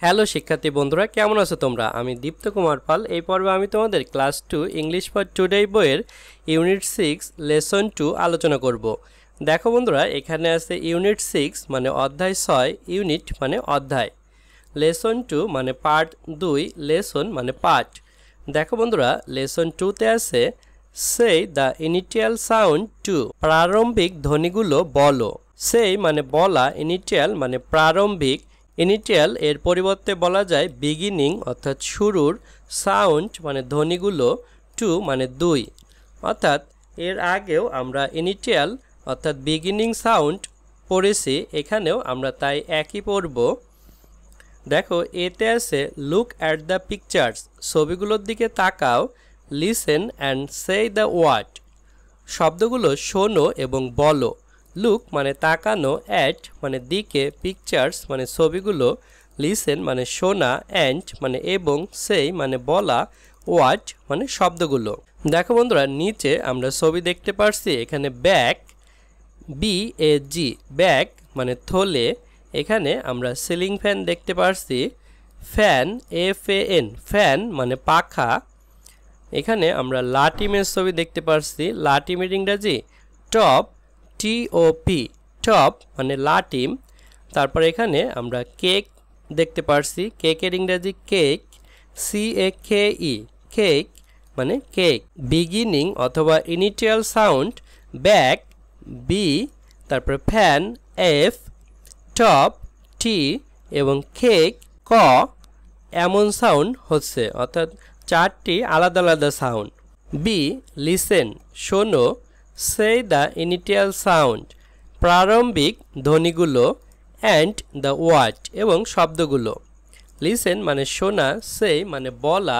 Hello শিক্ষার্থী বন্ধুরা, কেমন আছো তোমরা? আমি দীপ্ত কুমার পাল। এই পর্বে আমি তোমাদের ক্লাস 2 ইংলিশ ফর টুডে বইয়ের ইউনিট 6 লেসন 2 আলোচনা করব। দেখো বন্ধুরা, এখানে আছে ইউনিট 6 মানে অধ্যায় 6, ইউনিট মানে অধ্যায়, লেসন 2 মানে পার্ট 2, লেসন মানে পার্ট। দেখো বন্ধুরা, লেসন 2তে আছে সেই দ্য ইনিটিয়াল সাউন্ড টু, প্রারম্ভিক ধ্বনিগুলো বলো। সেই মানে বলা, ইনিটিয়াল মানে প্রারম্ভিক, ইনিটিয়াল এর পরিবর্তে বলা যায় বিগিনিং অর্থাৎ শুরুর, সাউন্ড মানে ধ্বনিগুলো, টু মানে দুই। অর্থাৎ এর আগেও আমরা ইনিটিয়াল অর্থাৎ বিগিনিং সাউন্ড পড়েছি, এখানেও আমরা তাই একই পড়ব। দেখো এতে আছে লুক অ্যাট দ্য পিকচার্স, ছবিগুলোর দিকে তাকাও, listen and say the word, শব্দগুলো শোনো এবং বলো। লুক মানে তাকানো, অ্যাট মানে দিকে, পিকচার্স মানে ছবিগুলো, লিসেন মানে শোনা, অ্যান্ড মানে এবং, সেই মানে বলা, ওয়ার্ড মানে শব্দগুলো। দেখো বন্ধুরা, নিচে আমরা ছবি দেখতে পারছি। এখানে ব্যাগ, BAG, ব্যাগ মানে থলে। এখানে আমরা সিলিং ফ্যান দেখতে পারছি। ফ্যান, FAN, ফ্যান মানে পাখা। এখানে আমরা লাটিমের ছবি দেখতে পারছি। লাটিমের ইংরাজি টপ, TOP, টপ মানে লাটিম। তারপর এখানে আমরা কেক দেখতে পারছি। কেকের ইংরাজি কেক, CAKE, কেক মানে কেক। বিগিনিং অথবা ইনিটিয়াল সাউন্ড ব্যাগ, B, তারপর ফ্যান, F, টপ, T এবং কেক, ক। এমন সাউন্ড হচ্ছে, অর্থাৎ চারটি আলাদা আলাদা সাউন্ড। বি, লিসেন শোনো, সে দ্য ইনিটিয়াল সাউন্ড প্রারম্ভিক ধ্বনিগুলো, অ্যান্ড দ্য ওয়ার্ড এবং শব্দগুলো। লিসেন মানে শোনা, সে মানে বলা,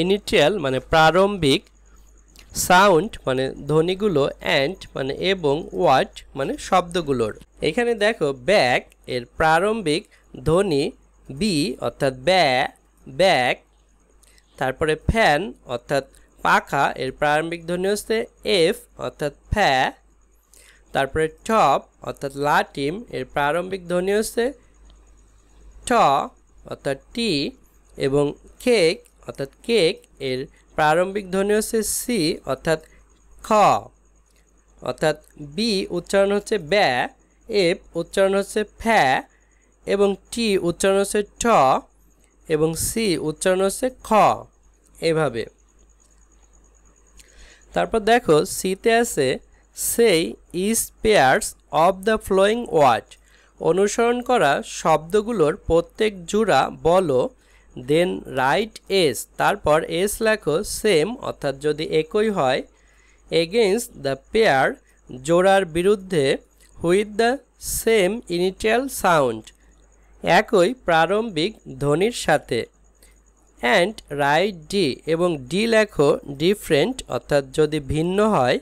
ইনিটিয়াল মানে প্রারম্ভিক, সাউন্ড মানে ধ্বনিগুলো, অ্যান্ড মানে এবং, ওয়ার্ড মানে শব্দগুলোর। এখানে দেখো ব্যাগ এর প্রারম্ভিক ধ্বনি বি অর্থাৎ ব্যাগ। তারপরে ফ্যান অর্থাৎ পাখা এর প্রারম্ভিক ধ্বনি হচ্ছে F অর্থাৎ ফ্যা। তারপরে টপ অর্থাৎ লাটিম এর প্রারম্ভিক ধ্বনি হচ্ছে ট অর্থাৎ টি এবং কেক অর্থাৎ কেক এর প্রারম্ভিক ধ্বনি হচ্ছে সি অর্থাৎ খ। অর্থাৎ বি উচ্চারণ হচ্ছে ব্যা, এফ উচ্চারণ হচ্ছে ফ্যা এবং টি উচ্চারণ হচ্ছে ট এবং সি উচ্চারণ হচ্ছে খ, এভাবে। তারপর দেখো সিতে আছে say each pairs of the following word, অনুসরণ করা শব্দগুলোর প্রত্যেক জোড়া বলো। দেন রাইট এস, তারপর এস লেখো সেম অর্থাৎ যদি একই হয়, এগেইনস্ট দ্য পেয়ার জোড়ার বিরুদ্ধে, with the same initial sound একই প্রারম্ভিক ধ্বনির সাথে, অ্যান্ড রাইট ডি এবং ডি লেখো ডিফারেন্ট অর্থাৎ যদি ভিন্ন হয়,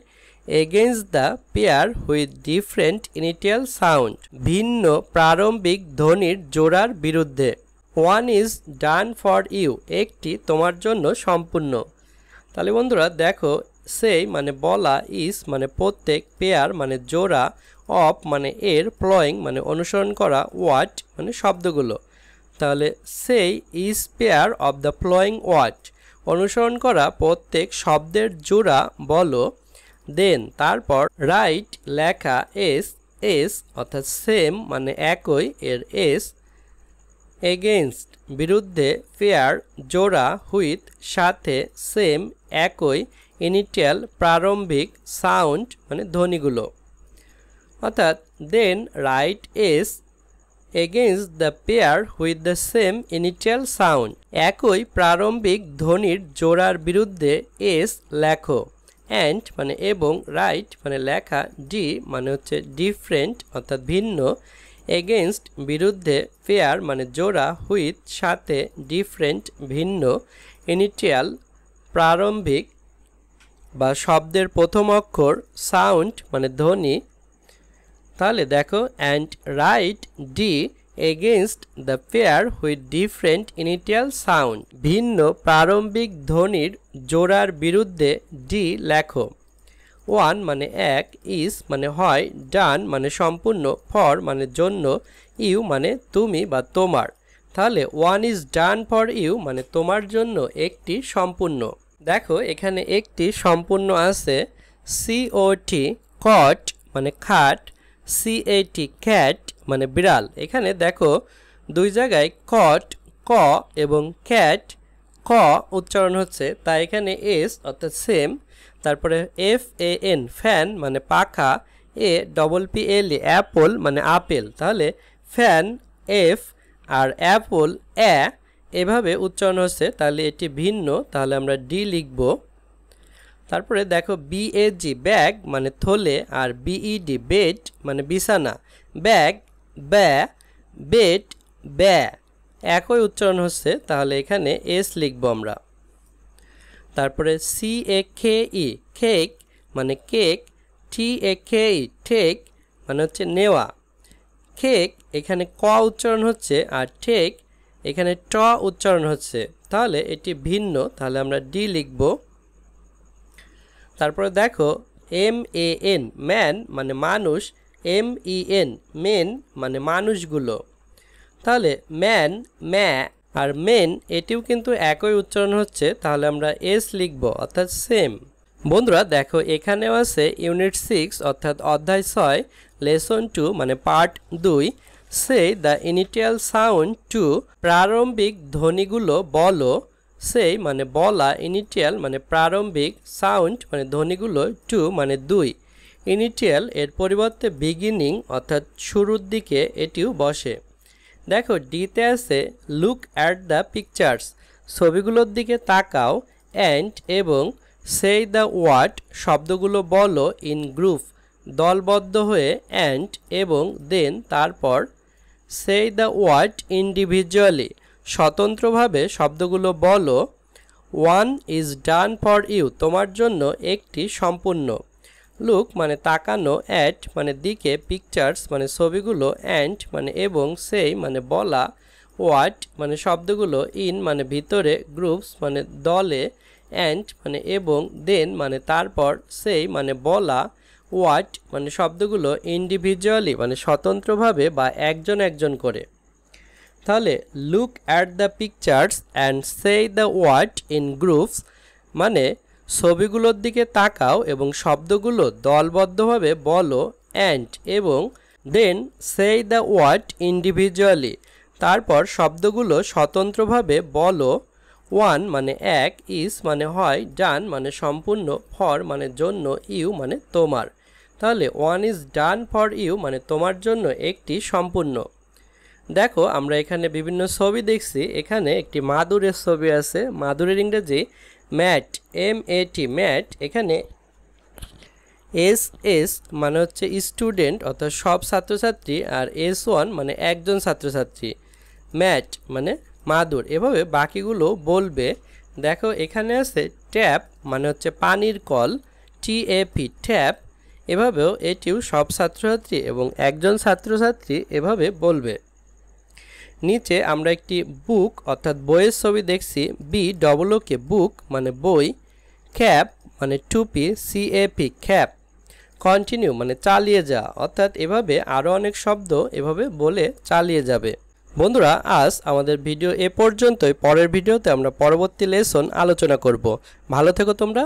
against the pair with different initial sound ভিন্ন প্রারম্ভিক ধ্বনির জোড়ার বিরুদ্ধে। One is done for you, একটি তোমার জন্য সম্পূর্ণ। তাহলে বন্ধুরা দেখো, সেই মানে বলা, ইজ মানে প্রত্যেক, পেয়ার মানে জোড়া, অফ মানে এর, ফ্লোয়িং মানে অনুসরণ করা, ওয়ার্ড মানে শব্দগুলো। তাহলে সেই is pair of the following word, অনুসরণ করা প্রত্যেক শব্দের জোড়া বলো। দেন তারপর রাইট লেখা এস অর্থাৎ সেম মানে একই এর এস, এগেইনস্ট বিরুদ্ধে, পেয়ার জোড়া, হুইথ সাথে, সেম একই, ইনিটিয়াল প্রারম্ভিক, সাউন্ড মানে ধ্বনিগুলো। অর্থাৎ then write S against the pair with the same initial sound, একই প্রারম্ভিক ধ্বনির জোড়ার বিরুদ্ধে এস লেখো। অ্যান্ড মানে এবং, রাইট মানে লেখা, ডি মানে হচ্ছে ডিফারেন্ট অর্থাৎ ভিন্ন, এগেইনস্ট বিরুদ্ধে, পেয়ার মানে জোড়া, হুইথ সাথে, ডিফারেন্ট ভিন্ন, ইনিটিয়াল প্রারম্ভিক বা শব্দের প্রথম অক্ষর, সাউন্ড মানে ধ্বনি। তাহলে দেখো and write D against the pair with different initial sound, ভিন্ন প্রারম্ভিক ধ্বনির জোড়ার বিরুদ্ধে ডি লেখো। ওয়ান মানে এক, ইজ মানে হয়, ডান মানে সম্পূর্ণ, ফর মানে জন্য, ইউ মানে তুমি বা তোমার। তাহলে one is done for you মানে তোমার জন্য একটি সম্পূর্ণ। দেখো এখানে একটি সম্পূর্ণ আছে, সিওটি কট মানে খাট, সিএটি ক্যাট মানে বিড়াল। এখানে দেখো দুই জায়গায় কট ক এবং ক্যাট ক উচ্চারণ হচ্ছে, তাই এখানে এস অর্থাৎ সেম। তারপরে এফ এ এন ফ্যান মানে পাখা, এ ডবল পি এল ই অ্যাপল মানে আপেল, তাহলে ফ্যান এফ আর অ্যাপল এ এভাবে উচ্চারণ হচ্ছে, তাহলে এটি ভিন্ন, তাহলে আমরা ডি লিখব। তারপরে দেখো বিএজি ব্যাগ মানে থলে, আর বিইডি বেড মানে বিছানা, ব্যাগ ব্যা, বেড ব্যা, একই উচ্চারণ হচ্ছে, তাহলে এখানে এস লিখব আমরা। তারপরে সি এ খে ই কেক মানে কেক, টি এ খে ই ঠেক মানে হচ্ছে নেওয়া, কেক এখানে ক উচ্চারণ হচ্ছে, আর ঠেক এখানে ট উচ্চারণ হচ্ছে, তাহলে এটি ভিন্ন, তাহলে আমরা ডি লিখব। তারপরে দেখো এম এ এন ম্যান মানে মানুষ, এম ই এন মেন মানে মানুষগুলো, তাহলে ম্যান ম্যা আর মেন এটিও কিন্তু একই উচ্চারণ হচ্ছে, তাহলে আমরা এস লিখব অর্থাৎ সেম। বন্ধুরা দেখো এখানেও আছে ইউনিট 6 অর্থাৎ অধ্যায় 6 লেসন 2 মানে part 2, say the initial sound to প্রারম্ভিক ধ্বনিগুলো বলো, সেই মানে বলা, ইনিটিয়াল মানে প্রারম্ভিক, সাউন্ড মানে ধ্বনিগুলো, টু মানে 2, ইনিটিয়াল এর পরিবর্তে বিগিনিং অর্থাৎ শুরুর দিকে এটিও বসে। দেখো ডিতে আছে লুক অ্যাট দ্য পিকচার্স ছবিগুলোর দিকে তাকাও, অ্যান্ড এবং সেই দ্য ওয়ার্ড শব্দগুলো বলো, ইন গ্রুপ দলবদ্ধ হয়ে, অ্যান্ড এবং দেন তারপর, সেই দ্য ওয়ার্ড ইন্ডিভিজুয়ালি স্বতন্ত্রভাবে শব্দগুলো বলো, one is done for you তোমার জন্য একটি সম্পূর্ণ, লুক মানে তাকানো, অ্যাট মানে দিকে, পিকচার্স মানে ছবিগুলো, অ্যান্ড মানে এবং, সেই মানে বলা, ওয়ার্ড মানে শব্দগুলো, ইন মানে ভিতরে, গ্রুপস মানে দলে, অ্যান্ড মানে এবং, দেন মানে তারপর, সেই মানে বলা, ওয়ার্ড মানে শব্দগুলো, ইন্ডিভিজুয়ালি মানে স্বতন্ত্রভাবে বা একজন একজন করে। তাহলে look at the pictures and say the word in groups মানে ছবিগুলোর দিকে তাকাও এবং শব্দগুলো দলবদ্ধভাবে বলো, অ্যান্ড এবং, দেন সে দ্য ওয়ার্ড ইন্ডিভিজুয়ালি তারপর শব্দগুলো স্বতন্ত্রভাবে বলো, ওয়ান মানে এক, ইজ মানে হয়, ডান মানে সম্পূর্ণ, ফর মানে জন্য, ইউ মানে তোমার। তাহলে one is done for you মানে তোমার জন্য একটি সম্পূর্ণ। দেখো আমরা এখানে বিভিন্ন ছবি দেখছি, এখানে একটি মাদুরের ছবি আছে, মাদুরের ইংরেজি mat, M A T mat, এখানে এস এস মানে হচ্ছে স্টুডেন্ট অর্থাৎ সব ছাত্রছাত্রী, আর S1 মানে একজন ছাত্রছাত্রী, ম্যাট মানে মাদুর, এভাবে বাকিগুলো বলবে। দেখো এখানে আছে ট্যাপ মানে হচ্ছে পানির কল, TAP ট্যাপ, এভাবেও এটিও সব ছাত্রছাত্রী এবং একজন ছাত্রছাত্রী এভাবে বলবে। নিচে আমরা একটি বুক অর্থাৎ বইয়ের ছবি দেখছি, BOOK বুক মানে বই, ক্যাপ মানে টুপি, CAP ক্যাপ, কন্টিনিউ মানে চালিয়ে যা, অর্থাৎ এভাবে আরও অনেক শব্দ এভাবে বলে চালিয়ে যাবে। বন্ধুরা আজ আমাদের ভিডিও এ পর্যন্তই, পরের ভিডিওতে আমরা পরবর্তী লেসন আলোচনা করব। ভালো থেকো তোমরা।